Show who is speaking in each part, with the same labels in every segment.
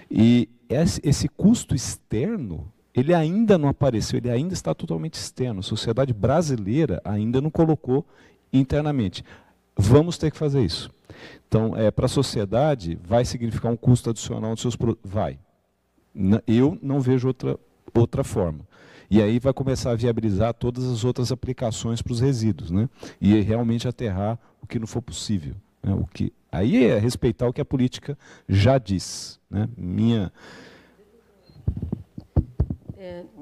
Speaker 1: E esse custo externo, ele ainda não apareceu, ele ainda está totalmente externo. A sociedade brasileira ainda não colocou internamente. Vamos ter que fazer isso. Então, para a sociedade, vai significar um custo adicional nos seus produtos? Vai. Eu não vejo outra forma. E aí vai começar a viabilizar todas as outras aplicações para os resíduos, né? E realmente aterrar o que não for possível. Né? Aí é respeitar o que a política já diz. Né?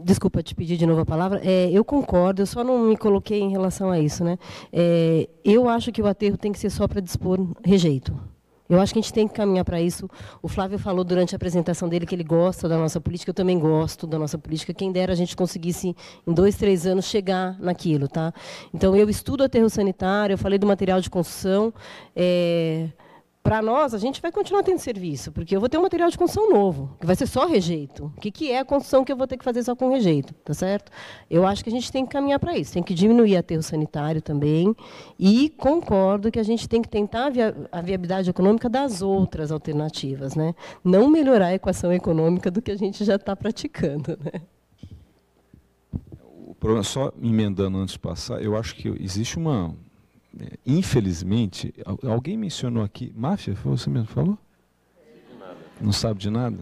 Speaker 2: Desculpa te pedir de novo a palavra. Eu concordo, eu só não me coloquei em relação a isso. Né? Eu acho que o aterro tem que ser só para dispor rejeito. Eu acho que a gente tem que caminhar para isso. O Flávio falou durante a apresentação dele que ele gosta da nossa política, eu também gosto da nossa política. Quem dera a gente conseguisse, em 2, 3 anos, chegar naquilo. Tá? Então, eu estudo aterro sanitário, eu falei do material de construção. Para nós, a gente vai continuar tendo serviço, porque eu vou ter um material de construção novo, que vai ser só rejeito. O que é a construção que eu vou ter que fazer só com rejeito? Tá certo? Eu acho que a gente tem que caminhar para isso, tem que diminuir aterro sanitário também, e concordo que a gente tem que tentar a viabilidade econômica das outras alternativas, né? Não melhorar a equação econômica do que a gente já está praticando. Né?
Speaker 1: O problema, só emendando antes de passar, eu acho que existe uma... Infelizmente, alguém mencionou aqui, máfia, foi você mesmo que falou? Não sabe de nada?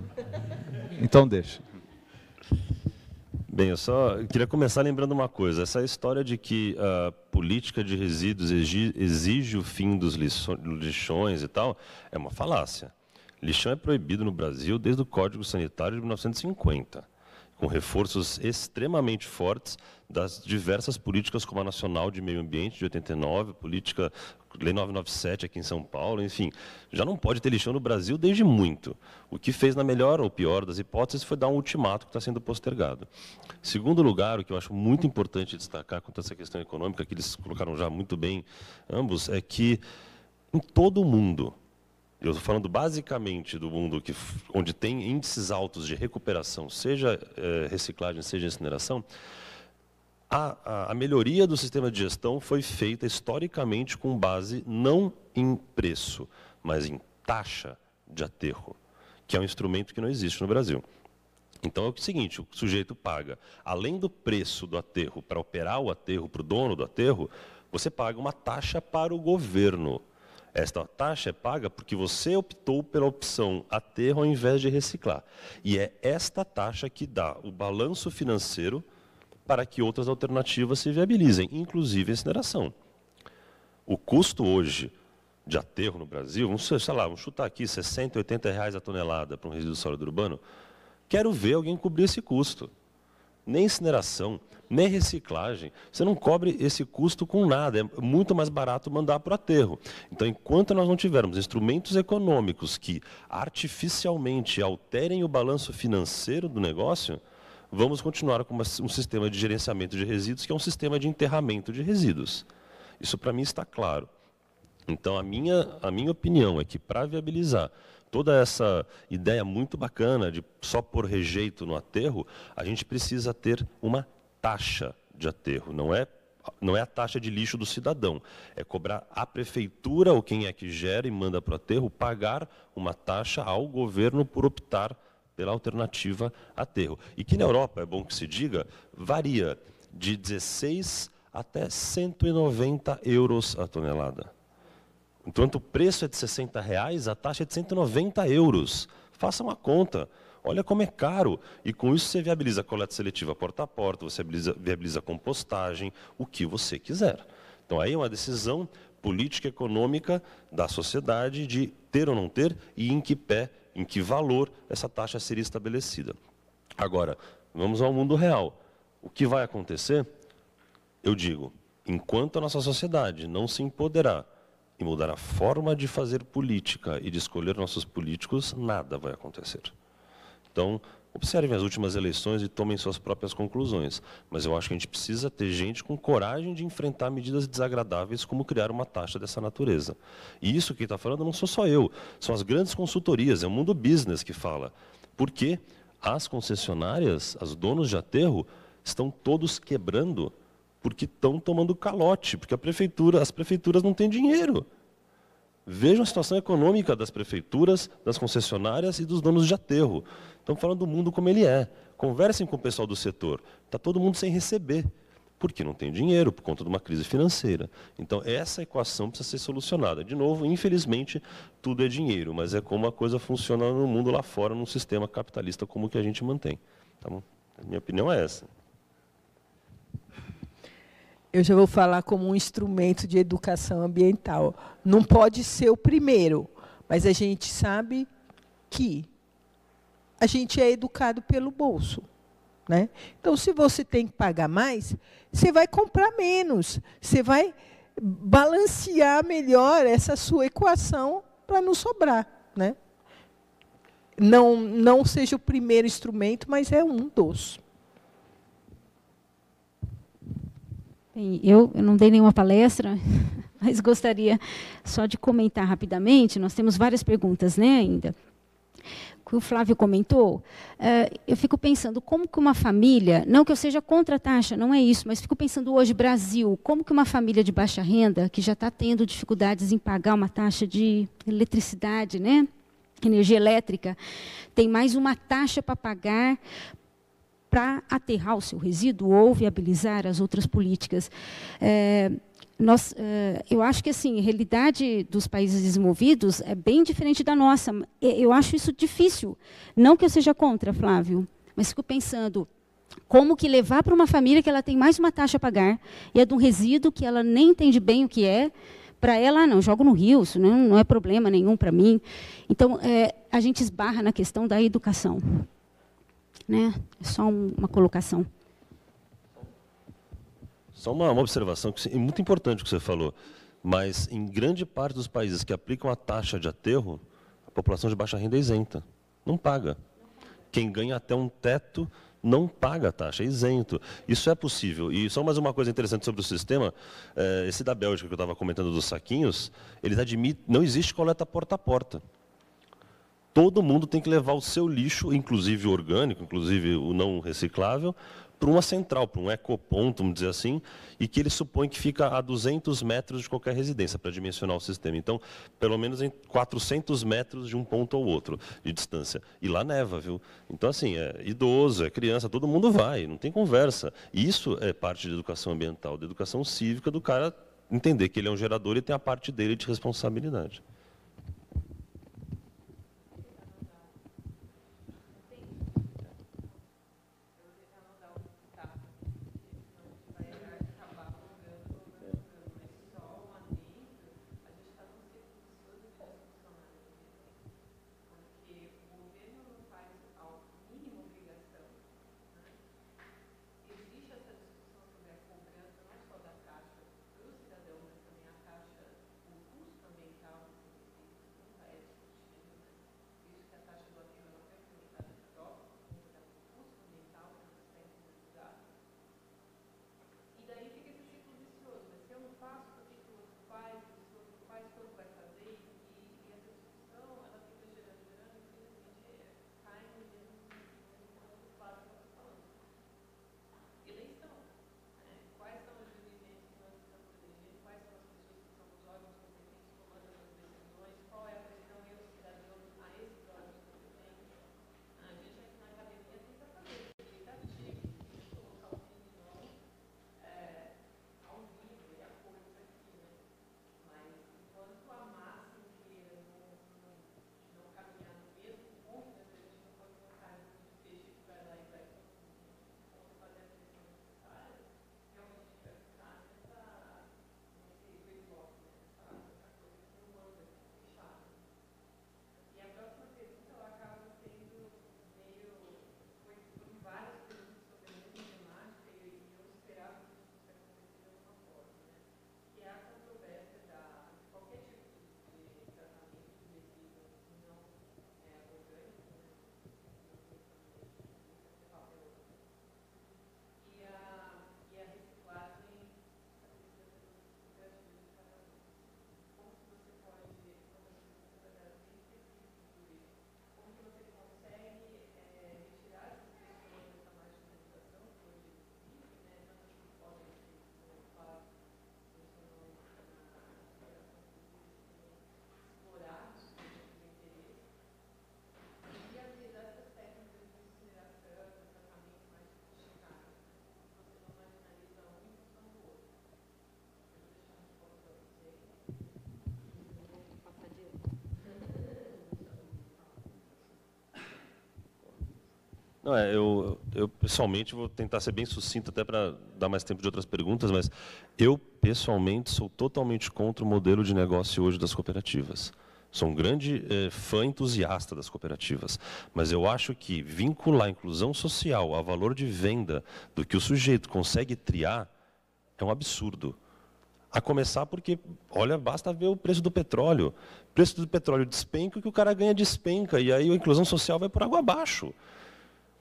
Speaker 1: Então deixa.
Speaker 3: Bem, eu só queria começar lembrando uma coisa. Essa história de que a política de resíduos exige o fim dos lixões e tal, é uma falácia. Lixão é proibido no Brasil desde o Código Sanitário de 1950. Com reforços extremamente fortes das diversas políticas, como a Nacional de Meio Ambiente, de 89, política, Lei 997 aqui em São Paulo, enfim. Já não pode ter lixão no Brasil desde muito. O que fez, na melhor ou pior das hipóteses, foi dar um ultimato que está sendo postergado. Segundo lugar, o que eu acho muito importante destacar quanto a essa questão econômica, que eles colocaram já muito bem, ambos, é que em todo o mundo, eu estou falando basicamente do mundo onde tem índices altos de recuperação, seja reciclagem, seja incineração, a melhoria do sistema de gestão foi feita historicamente com base não em preço, mas em taxa de aterro, que é um instrumento que não existe no Brasil. Então é o seguinte, o sujeito paga, além do preço do aterro, para operar o aterro para o dono do aterro, você paga uma taxa para o governo. Esta taxa é paga porque você optou pela opção aterro ao invés de reciclar. E é esta taxa que dá o balanço financeiro para que outras alternativas se viabilizem, inclusive a incineração. O custo hoje de aterro no Brasil, vamos chutar aqui, R$60, R$80 a tonelada para um resíduo sólido urbano. Quero ver alguém cobrir esse custo. Nem incineração, nem reciclagem. Você não cobre esse custo com nada. É muito mais barato mandar para o aterro. Então, enquanto nós não tivermos instrumentos econômicos que artificialmente alterem o balanço financeiro do negócio, vamos continuar com um sistema de gerenciamento de resíduos que é um sistema de enterramento de resíduos. Isso, para mim, está claro. Então, a minha opinião é que, para viabilizar toda essa ideia muito bacana de só pôr rejeito no aterro, a gente precisa ter uma taxa de aterro. Não é a taxa de lixo do cidadão. É cobrar a prefeitura, ou quem é que gera e manda para o aterro, pagar uma taxa ao governo por optar pela alternativa aterro. E que na Europa, é bom que se diga, varia de 16 até 190 euros a tonelada. Enquanto o preço é de R$60, a taxa é de 190 euros. Faça uma conta. Olha como é caro. E com isso você viabiliza a coleta seletiva porta a porta, você viabiliza a compostagem, o que você quiser. Então aí é uma decisão política e econômica da sociedade de ter ou não ter e em que pé, em que valor essa taxa seria estabelecida. Agora, vamos ao mundo real. O que vai acontecer? Eu digo, enquanto a nossa sociedade não se empoderar e mudar a forma de fazer política e de escolher nossos políticos, nada vai acontecer. Então, observem as últimas eleições e tomem suas próprias conclusões. Mas eu acho que a gente precisa ter gente com coragem de enfrentar medidas desagradáveis, como criar uma taxa dessa natureza. E isso que está falando não sou só eu, são as grandes consultorias, é o mundo business que fala. Porque as concessionárias, os donos de aterro, estão todos quebrando porque estão tomando calote, porque as prefeituras não têm dinheiro. Vejam a situação econômica das prefeituras, das concessionárias e dos donos de aterro. Estamos falando do mundo como ele é. Conversem com o pessoal do setor. Está todo mundo sem receber, porque não tem dinheiro, por conta de uma crise financeira. Então, essa equação precisa ser solucionada. De novo, infelizmente, tudo é dinheiro, mas é como a coisa funciona no mundo lá fora, num sistema capitalista como o que a gente mantém. Tá bom? A minha opinião é essa.
Speaker 4: Eu já vou falar como um instrumento de educação ambiental. Não pode ser o primeiro, mas a gente sabe que a gente é educado pelo bolso, né? Então, se você tem que pagar mais, você vai comprar menos, você vai balancear melhor essa sua equação para não sobrar, né? Não seja o primeiro instrumento, mas é um dos.
Speaker 5: Bem, eu não dei nenhuma palestra, mas gostaria só de comentar rapidamente. Nós temos várias perguntas, né, ainda. O que o Flávio comentou, eu fico pensando como que uma família, não que eu seja contra a taxa, não é isso, mas fico pensando hoje, Brasil, como que uma família de baixa renda, que já está tendo dificuldades em pagar uma taxa de eletricidade, né, energia elétrica, tem mais uma taxa para pagar para aterrar o seu resíduo ou viabilizar as outras políticas. Eu acho que assim, a realidade dos países desenvolvidos é bem diferente da nossa. Eu acho isso difícil. Não que eu seja contra, Flávio, mas fico pensando como que levar para uma família que ela tem mais uma taxa a pagar e é de um resíduo que ela nem entende bem o que é, para ela, não, jogo no rio, isso não é problema nenhum para mim. Então, a gente esbarra na questão da educação. Né? É só uma colocação.
Speaker 3: Só uma observação, que é muito importante o que você falou, mas em grande parte dos países que aplicam a taxa de aterro, a população de baixa renda é isenta, não paga. Quem ganha até um teto não paga a taxa, é isento. Isso é possível. E só mais uma coisa interessante sobre o sistema, esse da Bélgica que eu estava comentando dos saquinhos, eles admitem, não existe coleta porta a porta. Todo mundo tem que levar o seu lixo, inclusive o orgânico, inclusive o não reciclável, para uma central, para um ecoponto, vamos dizer assim, e que ele supõe que fica a 200 metros de qualquer residência, para dimensionar o sistema. Então, pelo menos em 400 metros de um ponto ao outro de distância. E lá neva, viu? Então, assim, é idoso, é criança, todo mundo vai, não tem conversa. E isso é parte de educação ambiental, da educação cívica, do cara entender que ele é um gerador e tem a parte dele de responsabilidade. Não, eu pessoalmente vou tentar ser bem sucinto até para dar mais tempo de outras perguntas, mas eu pessoalmente sou totalmente contra o modelo de negócio hoje das cooperativas. Sou um grande fã entusiasta das cooperativas, mas eu acho que vincular a inclusão social a valor de venda do que o sujeito consegue triar é um absurdo. A começar porque, olha, basta ver o preço do petróleo. O preço do petróleo despenca, o que o cara ganha despenca, e aí a inclusão social vai por água abaixo.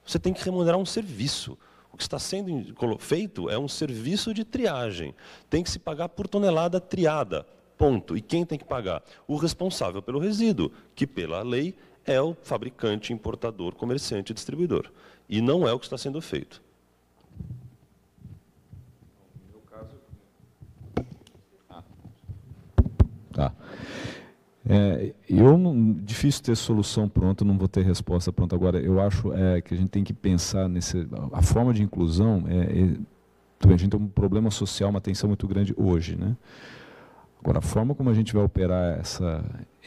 Speaker 3: Você tem que remunerar um serviço. O que está sendo feito é um serviço de triagem. Tem que se pagar por tonelada triada. Ponto. E quem tem que pagar? O responsável pelo resíduo, que pela lei é o fabricante, importador, comerciante e distribuidor. E não é o que está sendo feito.
Speaker 1: Tá. Difícil ter solução pronta, não vou ter resposta pronta agora. Eu acho que a gente tem que pensar a forma de inclusão. A gente tem um problema social, uma tensão muito grande hoje, né? Agora, a forma como a gente vai operar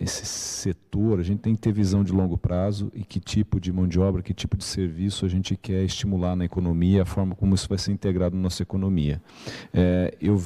Speaker 1: esse setor, a gente tem que ter visão de longo prazo e que tipo de mão de obra, que tipo de serviço a gente quer estimular na economia, a forma como isso vai ser integrado na nossa economia. Eu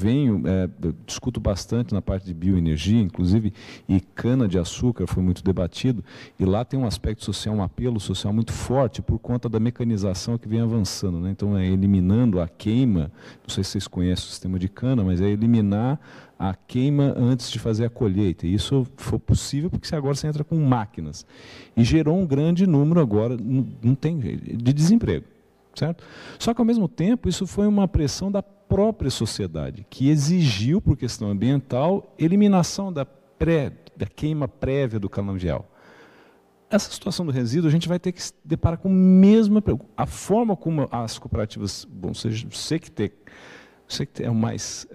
Speaker 1: discuto bastante na parte de bioenergia, inclusive, e cana-de-açúcar foi muito debatido, e lá tem um aspecto social, um apelo social muito forte por conta da mecanização que vem avançando, né? Então, eliminando a queima, não sei se vocês conhecem o sistema de cana, mas é eliminar a queima antes de fazer a colheita. E isso foi possível porque agora você entra com máquinas. E gerou um grande número agora, não tem jeito, de desemprego. Certo? Só que, ao mesmo tempo, isso foi uma pressão da própria sociedade, que exigiu, por questão ambiental, eliminação da queima prévia do canavial. Essa situação do resíduo, a gente vai ter que se deparar com a mesma... A forma como as cooperativas... Bom, você que é o mais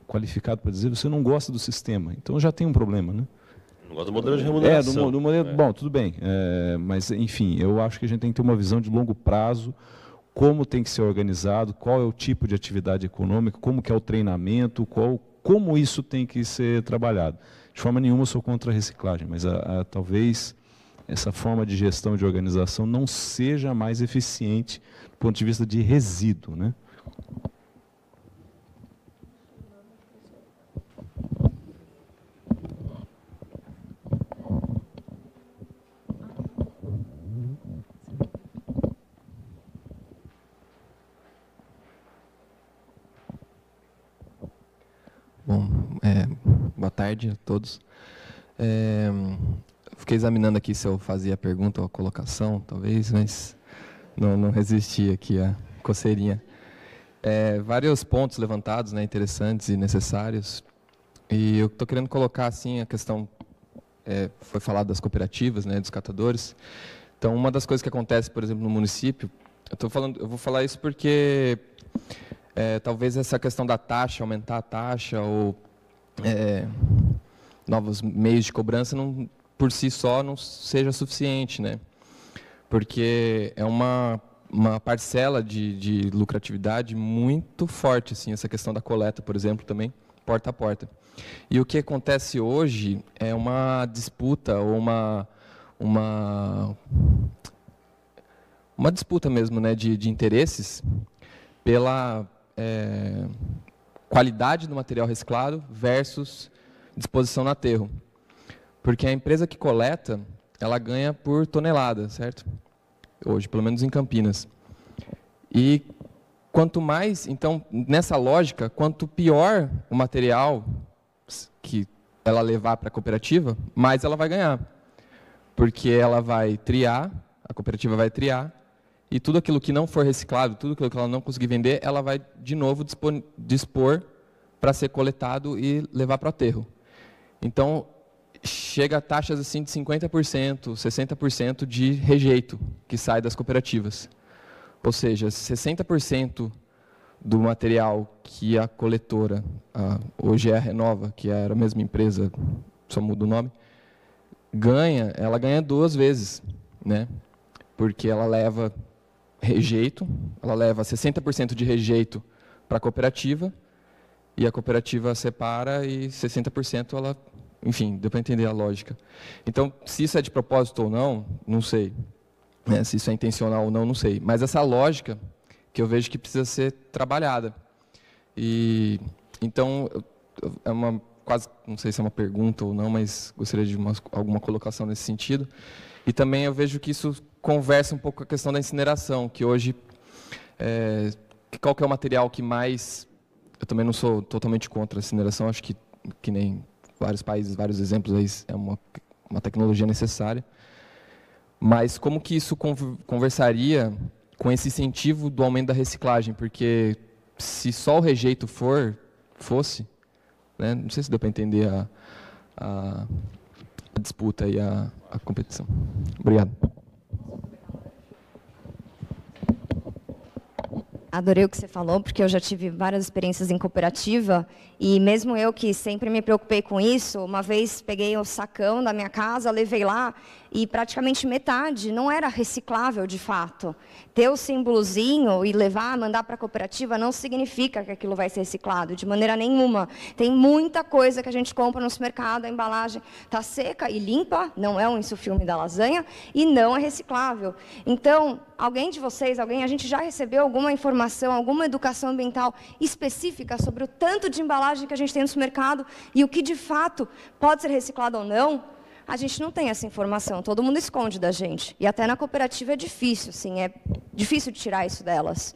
Speaker 1: qualificado para dizer, você não gosta do sistema. Então já tem um problema, né?
Speaker 3: Não gosta do modelo de remuneração.
Speaker 1: Do modelo, bom, tudo bem. Mas, enfim, eu acho que a gente tem que ter uma visão de longo prazo, como tem que ser organizado, qual é o tipo de atividade econômica, como que é o treinamento, como isso tem que ser trabalhado. De forma nenhuma eu sou contra a reciclagem, mas talvez essa forma de gestão de organização não seja mais eficiente do ponto de vista de resíduo, né?
Speaker 6: Bom, boa tarde a todos. Fiquei examinando aqui se eu fazia a pergunta ou a colocação, talvez, mas não resisti aqui à coceirinha. Vários pontos levantados, né, interessantes e necessários. E eu estou querendo colocar assim a questão, foi falado das cooperativas, né, dos catadores. Então, uma das coisas que acontece, por exemplo, no município, eu vou falar isso porque talvez essa questão da taxa, aumentar a taxa ou novos meios de cobrança, por si só não seja suficiente, né? Porque é uma parcela de lucratividade muito forte, assim, essa questão da coleta, por exemplo, também, porta a porta. E o que acontece hoje é uma disputa ou uma disputa mesmo, né, de interesses pela qualidade do material reciclado versus disposição no aterro. Porque a empresa que coleta, ela ganha por tonelada, certo? Hoje, pelo menos em Campinas. E quanto mais, então, nessa lógica, quanto pior o material que ela levar para a cooperativa, mais ela vai ganhar. Porque ela vai triar, a cooperativa vai triar, e tudo aquilo que não for reciclado, tudo aquilo que ela não conseguir vender, ela vai de novo dispor para ser coletado e levar para o aterro. Então, chega a taxas assim de 50%, 60% de rejeito que sai das cooperativas. Ou seja, 60% do material que a coletora, hoje é a Renova, que era a mesma empresa, só muda o nome, ela ganha 2 vezes, né? Porque ela leva rejeito, ela leva 60% de rejeito para a cooperativa, e a cooperativa separa e 60% ela... Enfim, deu para entender a lógica. Então, se isso é de propósito ou não, não sei. Se isso é intencional ou não, não sei. Mas essa lógica que eu vejo que precisa ser trabalhada. E então é uma quase, não sei se é uma pergunta ou não, mas gostaria de alguma colocação nesse sentido. E também eu vejo que isso conversa um pouco com a questão da incineração, que hoje qual que é o material que mais... Eu também não sou totalmente contra a incineração, acho que nem vários países, vários exemplos aí, é uma tecnologia necessária. Mas como que isso conversaria com esse incentivo do aumento da reciclagem? Porque se só o rejeito fosse, né, não sei se deu para entender a disputa e a competição. Obrigado.
Speaker 7: Adorei o que você falou, porque eu já tive várias experiências em cooperativa, e mesmo eu que sempre me preocupei com isso, uma vez peguei o sacão da minha casa, levei lá, e praticamente metade não era reciclável de fato. Ter o símbolozinho e mandar para a cooperativa não significa que aquilo vai ser reciclado, de maneira nenhuma. Tem muita coisa que a gente compra no supermercado, a embalagem está seca e limpa, não é um insufilme da lasanha, e não é reciclável. Então, alguém de vocês, a gente já recebeu alguma informação, alguma educação ambiental específica sobre o tanto de embalagem que a gente tem no supermercado e o que de fato pode ser reciclado ou não? A gente não tem essa informação, todo mundo esconde da gente. E até na cooperativa é difícil, sim, é difícil de tirar isso delas.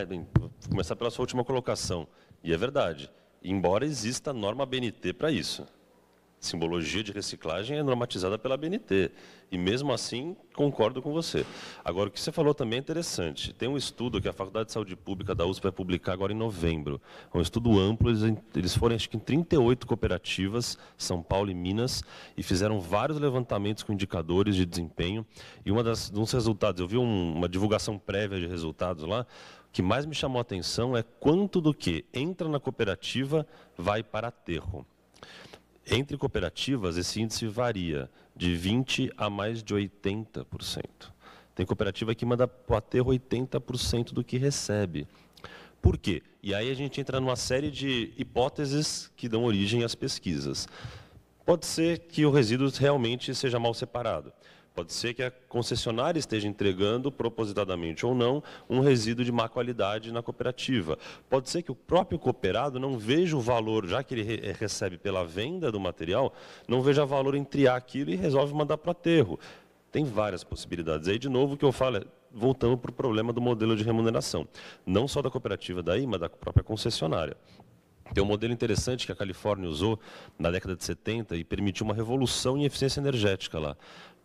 Speaker 3: Bem, vou começar pela sua última colocação. E é verdade, embora exista a norma BNT para isso. Simbologia de reciclagem é normatizada pela BNT. E mesmo assim, concordo com você. Agora, o que você falou também é interessante. Tem um estudo que a Faculdade de Saúde Pública da USP vai publicar agora em novembro. É um estudo amplo, eles foram acho que em 38 cooperativas, São Paulo e Minas, e fizeram vários levantamentos com indicadores de desempenho. E dos resultados, eu vi uma divulgação prévia de resultados lá, o que mais me chamou a atenção é quanto do que entra na cooperativa vai para aterro. Entre cooperativas, esse índice varia de 20% a mais de 80%. Tem cooperativa que manda para o aterro 80% do que recebe. Por quê? E aí a gente entra numa série de hipóteses que dão origem às pesquisas. Pode ser que o resíduo realmente seja mal separado. Pode ser que a concessionária esteja entregando, propositadamente ou não, um resíduo de má qualidade na cooperativa. Pode ser que o próprio cooperado não veja o valor, já que ele recebe pela venda do material, não veja valor em triar aquilo e resolve mandar para o aterro. Tem várias possibilidades. Aí, de novo, o que eu falo é, voltando para o problema do modelo de remuneração. Não só da cooperativa daí, mas da própria concessionária. Tem um modelo interessante que a Califórnia usou na década de 70 e permitiu uma revolução em eficiência energética lá,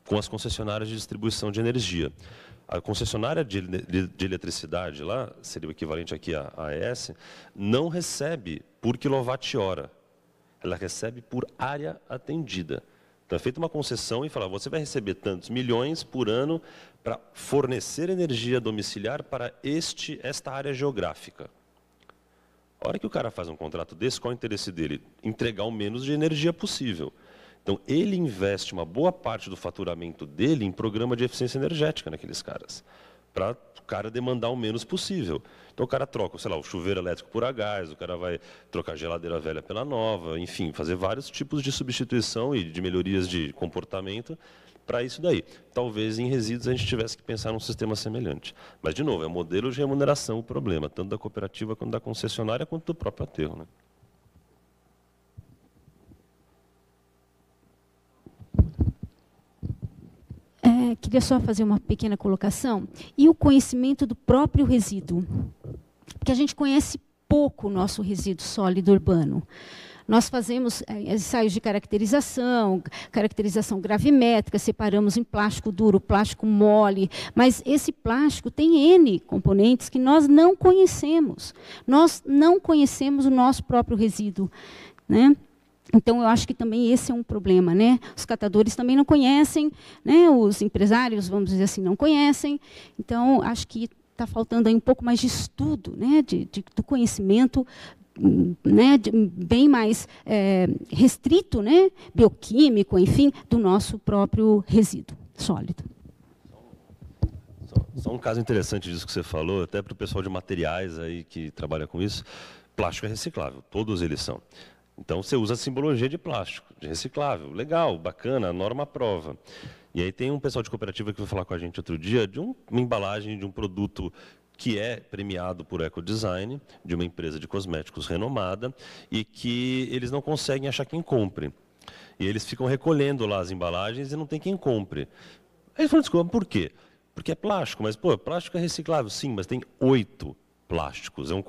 Speaker 3: com as concessionárias de distribuição de energia. A concessionária de eletricidade lá, seria o equivalente aqui à AES, não recebe por quilowatt-hora, ela recebe por área atendida. Então é feita uma concessão e fala, você vai receber tantos milhões por ano para fornecer energia domiciliar para esta área geográfica. A hora que o cara faz um contrato desse, qual é o interesse dele? Entregar o menos de energia possível. Então, ele investe uma boa parte do faturamento dele em programa de eficiência energética naqueles caras, para o cara demandar o menos possível. Então, o cara troca, sei lá, o chuveiro elétrico por a gás, o cara vai trocar a geladeira velha pela nova, enfim, fazer vários tipos de substituição e de melhorias de comportamento para isso daí. Talvez em resíduos a gente tivesse que pensar num sistema semelhante. Mas, de novo, é o modelo de remuneração o problema, tanto da cooperativa quanto da concessionária, quanto do próprio aterro, né?
Speaker 5: Queria só fazer uma pequena colocação. E o conhecimento do próprio resíduo? Porque a gente conhece pouco o nosso resíduo sólido urbano. Nós fazemos ensaios de caracterização gravimétrica, separamos em plástico duro, plástico mole, mas esse plástico tem N componentes que nós não conhecemos. Nós não conhecemos o nosso próprio resíduo, né? Então, eu acho que também esse é um problema, né? Os catadores também não conhecem, né? Os empresários, vamos dizer assim, não conhecem. Então, acho que está faltando aí um pouco mais de estudo, né? Do conhecimento, né? Bem mais restrito, né? Bioquímico, enfim, do nosso próprio resíduo sólido.
Speaker 3: Só um caso interessante disso que você falou, até para o pessoal de materiais aí que trabalha com isso, plástico é reciclável, todos eles são. Então, você usa a simbologia de plástico, de reciclável. Legal, bacana, a norma aprova. E aí tem um pessoal de cooperativa que veio falar com a gente outro dia de uma embalagem de um produto que é premiado por ecodesign, de uma empresa de cosméticos renomada, e que eles não conseguem achar quem compre. E eles ficam recolhendo lá as embalagens e não tem quem compre. Aí eles falam, desculpa, por quê? Porque é plástico, mas pô, plástico é reciclável, sim, mas tem 8 plásticos, é um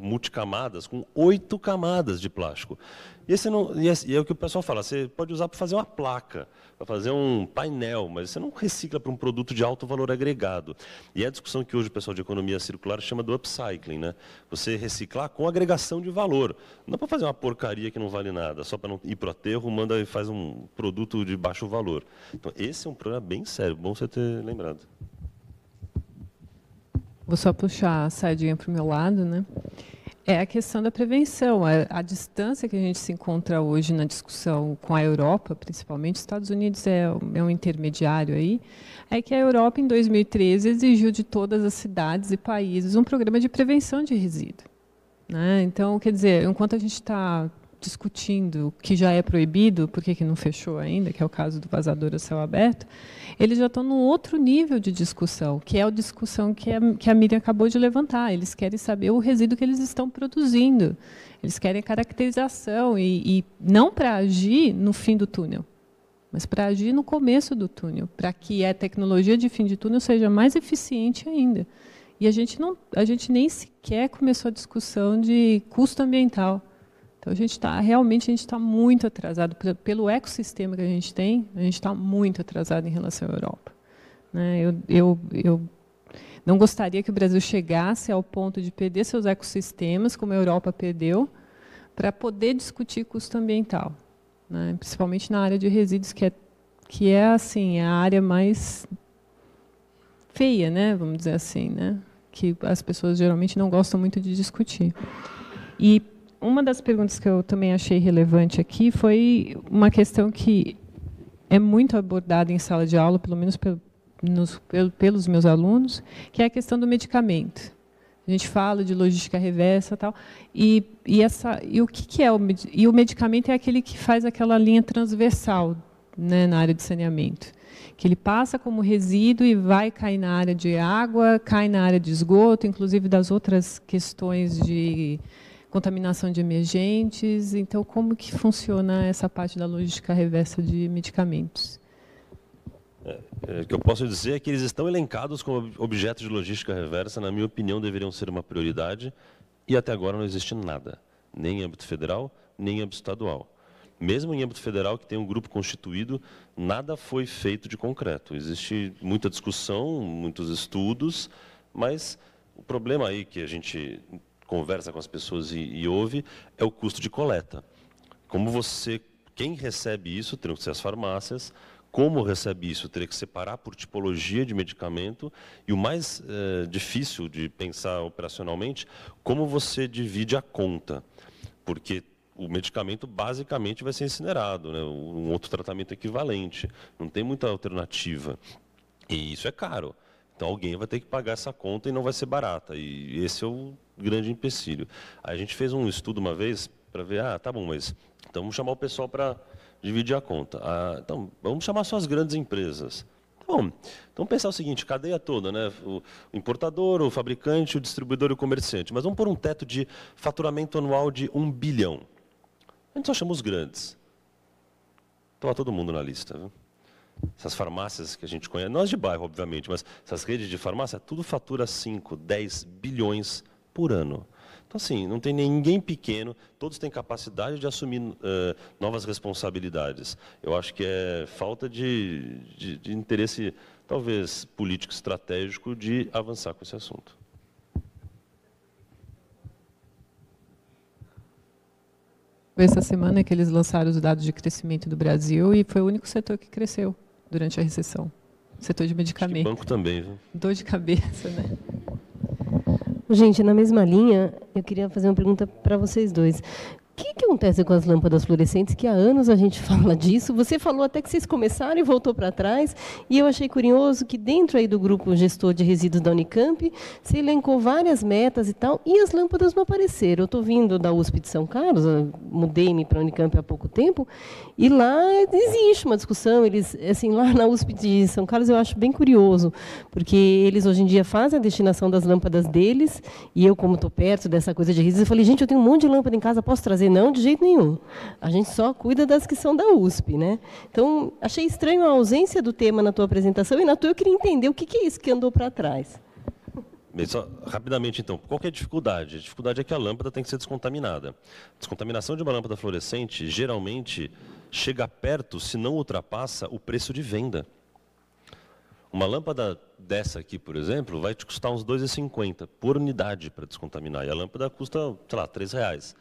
Speaker 3: multicamadas com 8 camadas de plástico. E é o que o pessoal fala, você pode usar para fazer uma placa, para fazer um painel, mas você não recicla para um produto de alto valor agregado. E é a discussão que hoje o pessoal de economia circular chama do upcycling, né? Você reciclar com agregação de valor. Não é para fazer uma porcaria que não vale nada, só para não ir para o aterro, manda e faz um produto de baixo valor. Então, esse é um problema bem sério, bom você ter lembrado.
Speaker 8: Vou só puxar a sardinha para o meu lado, né? É a questão da prevenção. A distância que a gente se encontra hoje na discussão com a Europa, principalmente, os Estados Unidos é um intermediário aí, é que a Europa, em 2013, exigiu de todas as cidades e países um programa de prevenção de resíduo, né? Então, quer dizer, enquanto a gente está discutindo o que já é proibido, por que não fechou ainda, que é o caso do vazador a céu aberto, eles já estão num outro nível de discussão, que é a discussão que a Miriam acabou de levantar. Eles querem saber o resíduo que eles estão produzindo. Eles querem caracterização, e não para agir no fim do túnel, mas para agir no começo do túnel, para que a tecnologia de fim de túnel seja mais eficiente ainda. E a gente nem sequer começou a discussão de custo ambiental. Então, realmente a gente está muito atrasado. Pelo ecossistema que a gente está muito atrasado em relação à Europa, né? Eu não gostaria que o Brasil chegasse ao ponto de perder seus ecossistemas, como a Europa perdeu, para poder discutir custo ambiental, né? Principalmente na área de resíduos, que é assim, a área mais feia, né? Vamos dizer assim, né? Que as pessoas geralmente não gostam muito de discutir. E uma das perguntas que eu também achei relevante aqui foi uma questão que é muito abordada em sala de aula, pelo menos pelos meus alunos, que é a questão do medicamento. A gente fala de logística reversa, tal, e o que é o medicamento é aquele que faz aquela linha transversal, né, na área de saneamento, que ele passa como resíduo e vai cair na área de água, cai na área de esgoto, inclusive das outras questões de contaminação de emergentes. Então, como que funciona essa parte da logística reversa de medicamentos?
Speaker 3: O que eu posso dizer é que eles estão elencados como objetos de logística reversa, na minha opinião, deveriam ser uma prioridade, e até agora não existe nada, nem em âmbito federal, nem em âmbito estadual. Mesmo em âmbito federal, que tem um grupo constituído, nada foi feito de concreto. Existe muita discussão, muitos estudos, mas o problema aí que a gente conversa com as pessoas e ouve, é o custo de coleta. Quem recebe isso, terão que ser as farmácias, como recebe isso, teria que separar por tipologia de medicamento, e o mais difícil de pensar operacionalmente, como você divide a conta, porque o medicamento basicamente vai ser incinerado, né? Um outro tratamento equivalente, não tem muita alternativa, e isso é caro. Então, alguém vai ter que pagar essa conta e não vai ser barata. E esse é o grande empecilho. A gente fez um estudo uma vez para ver, tá bom, mas então vamos chamar o pessoal para dividir a conta. Então, vamos chamar só as grandes empresas. Bom, então pensar o seguinte, cadeia toda, né? O importador, o fabricante, o distribuidor e o comerciante. Mas vamos pôr um teto de faturamento anual de 1 bilhão. A gente só chama os grandes. Então, todo mundo na lista, viu? Essas farmácias que a gente conhece, nós de bairro, obviamente, mas essas redes de farmácia, tudo fatura 5, 10 bilhões por ano. Então, assim, não tem ninguém pequeno, todos têm capacidade de assumir novas responsabilidades. Eu acho que é falta de interesse, talvez, político estratégico, de avançar com esse assunto.
Speaker 8: Essa semana que eles lançaram os dados de crescimento do Brasil e foi o único setor que cresceu durante a recessão. Setor de medicamento.
Speaker 3: Banco também, viu?
Speaker 8: Dor de cabeça, né?
Speaker 2: Gente, na mesma linha, eu queria fazer uma pergunta para vocês dois. que acontece com as lâmpadas fluorescentes, que há anos a gente fala disso? Você falou até que vocês começaram e voltou para trás, e eu achei curioso que dentro aí do grupo gestor de resíduos da Unicamp, você elencou várias metas e tal, e as lâmpadas não apareceram. Eu estou vindo da USP de São Carlos, mudei-me para a Unicamp há pouco tempo, e lá existe uma discussão. Eles, assim, lá na USP de São Carlos eu acho bem curioso, porque eles hoje em dia fazem a destinação das lâmpadas deles, e eu, como estou perto dessa coisa de resíduos, eu falei, gente, eu tenho um monte de lâmpada em casa, posso trazer? Não, de jeito nenhum. A gente só cuida das que são da USP, né? Então, achei estranho a ausência do tema na tua apresentação, e na tua eu queria entender o que é isso que andou para trás.
Speaker 3: Bem, só rapidamente, então, qual que é a dificuldade? A dificuldade é que a lâmpada tem que ser descontaminada. A descontaminação de uma lâmpada fluorescente, geralmente, chega perto, se não ultrapassa, o preço de venda. Uma lâmpada dessa aqui, por exemplo, vai te custar uns R$ 2,50 por unidade para descontaminar. E a lâmpada custa, sei lá, R$ 3,00.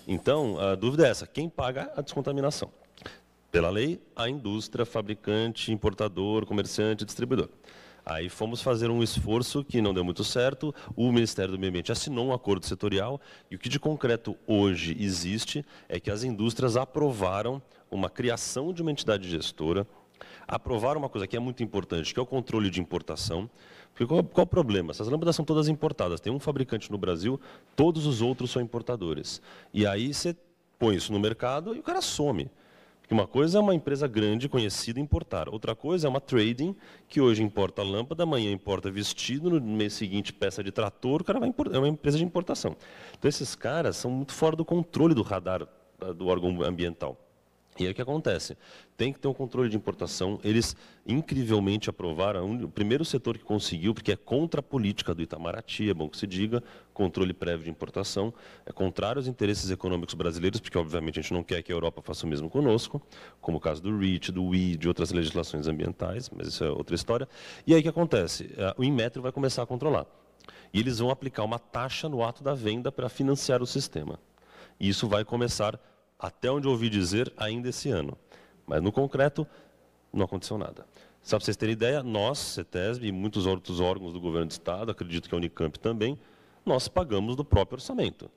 Speaker 3: Então, a dúvida é essa: quem paga a descontaminação? Pela lei, a indústria, fabricante, importador, comerciante, distribuidor. Aí fomos fazer um esforço que não deu muito certo. O Ministério do Meio Ambiente assinou um acordo setorial, e o que de concreto hoje existe é que as indústrias aprovaram uma criação de uma entidade gestora, aprovaram uma coisa que é muito importante, que é o controle de importação. Porque qual o problema? Essas lâmpadas são todas importadas. Tem um fabricante no Brasil, todos os outros são importadores. E aí você põe isso no mercado e o cara some. Porque uma coisa é uma empresa grande, conhecida, importar. Outra coisa é uma trading, que hoje importa lâmpada, amanhã importa vestido, no mês seguinte peça de trator, o cara vai importar. É uma empresa de importação. Então esses caras são muito fora do controle do radar do órgão ambiental. E aí o que acontece? Tem que ter um controle de importação. Eles incrivelmente aprovaram, o primeiro setor que conseguiu, porque é contra a política do Itamaraty, é bom que se diga, controle prévio de importação, é contrário aos interesses econômicos brasileiros, porque obviamente a gente não quer que a Europa faça o mesmo conosco, como o caso do REACH, do WEEE, de outras legislações ambientais, mas isso é outra história. E aí o que acontece? O Inmetro vai começar a controlar. E eles vão aplicar uma taxa no ato da venda para financiar o sistema. E isso vai começar, até onde eu ouvi dizer, ainda esse ano. Mas, no concreto, não aconteceu nada. Só para vocês terem ideia, nós, CETESB e muitos outros órgãos do governo do Estado, acredito que a Unicamp também, nós pagamos do próprio orçamento.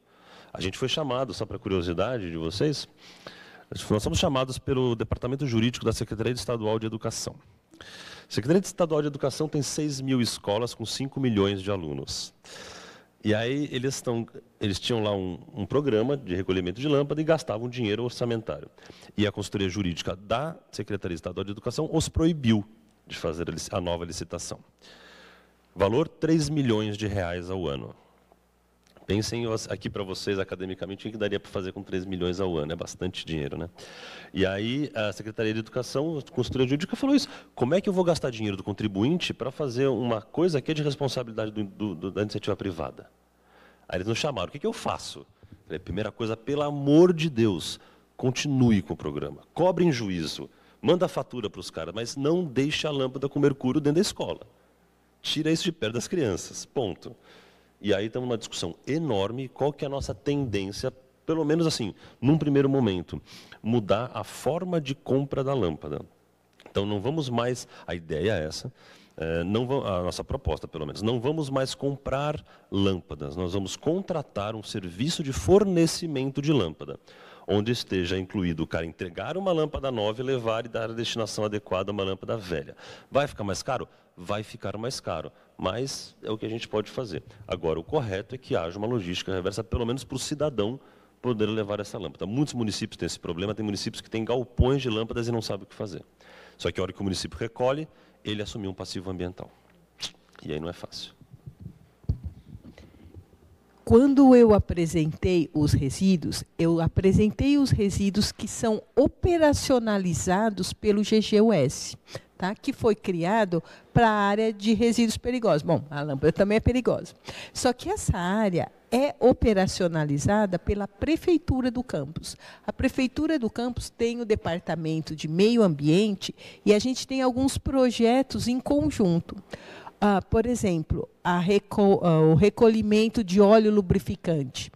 Speaker 3: A gente foi chamado, só para curiosidade de vocês, nós fomos chamados pelo Departamento Jurídico da Secretaria Estadual de Educação. A Secretaria Estadual de Educação tem 6.000 escolas com 5 milhões de alunos. E aí eles tinham lá um programa de recolhimento de lâmpada e gastavam dinheiro orçamentário. E a consultoria jurídica da Secretaria Estadual de Educação os proibiu de fazer a nova licitação. Valor R$ 3 milhões ao ano. Pensem aqui para vocês, academicamente, o que daria para fazer com 3 milhões ao ano. É bastante dinheiro, né? E aí a Secretaria de Educação, a consultoria jurídica, falou isso. Como é que eu vou gastar dinheiro do contribuinte para fazer uma coisa que é de responsabilidade da iniciativa privada? Aí eles nos chamaram. O que eu faço? Falei, primeira coisa, pelo amor de Deus, continue com o programa. Cobre em juízo. Manda a fatura para os caras, mas não deixe a lâmpada com mercúrio dentro da escola. Tira isso de perto das crianças. Ponto. E aí estamos numa discussão enorme, qual que é a nossa tendência, pelo menos assim, num primeiro momento, mudar a forma de compra da lâmpada. Então não vamos mais, a ideia é essa, a nossa proposta pelo menos, não vamos mais comprar lâmpadas, nós vamos contratar um serviço de fornecimento de lâmpada, onde esteja incluído o cara entregar uma lâmpada nova e levar e dar a destinação adequada a uma lâmpada velha. Vai ficar mais caro? Vai ficar mais caro, mas é o que a gente pode fazer. Agora, o correto é que haja uma logística reversa, pelo menos para o cidadão poder levar essa lâmpada. Muitos municípios têm esse problema, tem municípios que têm galpões de lâmpadas e não sabem o que fazer. Só que a hora que o município recolhe, ele assumiu um passivo ambiental. E aí não é fácil.
Speaker 4: Quando eu apresentei os resíduos que são operacionalizados pelo GGUS, tá? Que foi criado para a área de resíduos perigosos. Bom, a lâmpada também é perigosa. Só que essa área é operacionalizada pela Prefeitura do campus. A Prefeitura do campus tem o Departamento de Meio Ambiente e a gente tem alguns projetos em conjunto. Por exemplo, o recolhimento de óleo lubrificante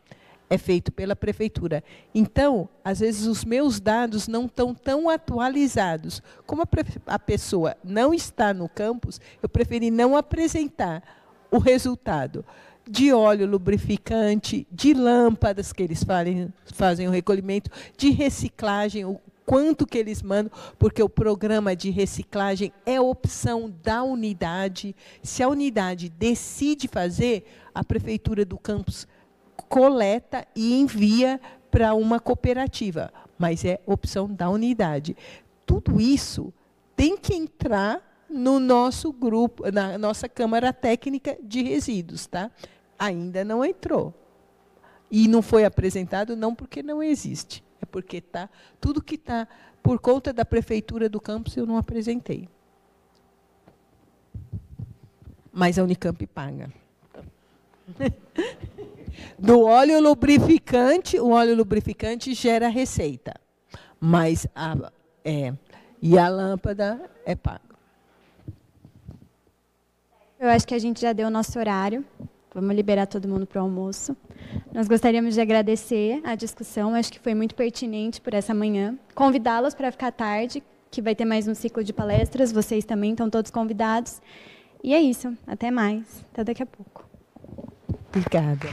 Speaker 4: é feito pela prefeitura. Então, às vezes, os meus dados não estão tão atualizados. Como a pessoa não está no campus, eu preferi não apresentar o resultado. de óleo lubrificante, de lâmpadas que eles fazem o recolhimento, de reciclagem, o quanto que eles mandam, porque o programa de reciclagem é opção da unidade. Se a unidade decide fazer, a prefeitura do campus coleta e envia para uma cooperativa, mas é opção da unidade. Tudo isso tem que entrar no nosso grupo, na nossa Câmara Técnica de Resíduos, tá? Ainda não entrou. E não foi apresentado não porque não existe, é porque está tudo que está por conta da prefeitura do campus eu não apresentei. Mas a Unicamp paga. Do óleo lubrificante, o óleo lubrificante gera receita, mas e a lâmpada é paga.
Speaker 9: Eu acho que a gente já deu o nosso horário. Vamos liberar todo mundo para o almoço. Nós gostaríamos de agradecer a discussão, acho que foi muito pertinente por essa manhã. Convidá-los para ficar tarde, que vai ter mais um ciclo de palestras, vocês também estão todos convidados. E é isso, até mais, até daqui a pouco.
Speaker 4: Obrigada.